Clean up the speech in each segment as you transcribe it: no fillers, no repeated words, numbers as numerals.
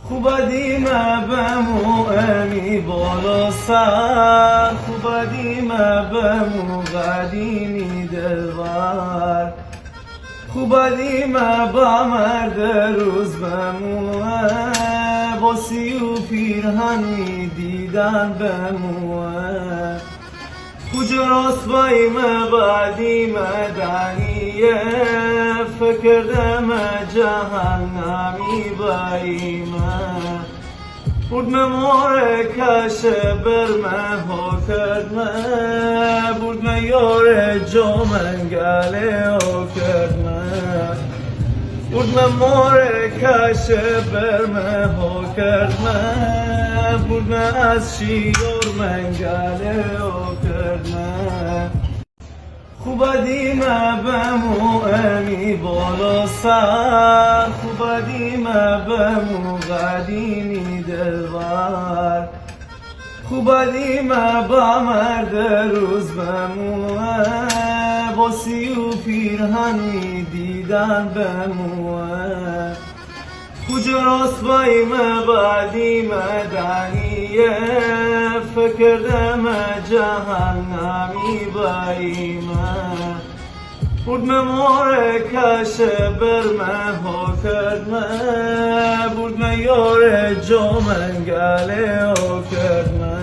خوبا دیمه بمو امی بالا سر، خوبا دیمه بمو قدیمی دلبر، خوبا دیمه با مرد روز بموه، با سی و پیرهن می دیدن بموه، کجا راست بایمه بعدیمه دنیه، فکر دمه جهنمی بایمه، بودمه ماره کشه برمه ها کردمه، بودمه یار جامنگله ها کردمه، بودمه ماره کشه برمه ها کردمه، بودمه از شیار منگله ها کردمه. خوبا دیمه بمو امی بالا سر، خوبا دیمه بمو قدیمی دلبر، خوبا دیمه با مرد روز بموه، با سی و پیرهن می دیدن بموه، کجا راست بایمه بعدیمه دنیه، فکر دمه جهنمی بایمه، بودمه ماره کشه برمه ها کردمه، بودمه یار جامنگله ها کردمه،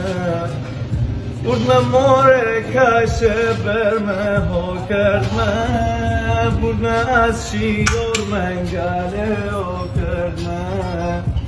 بودمه ماره کشه برمه ها کردمه، بودمه از شیار منگله ها کردمه.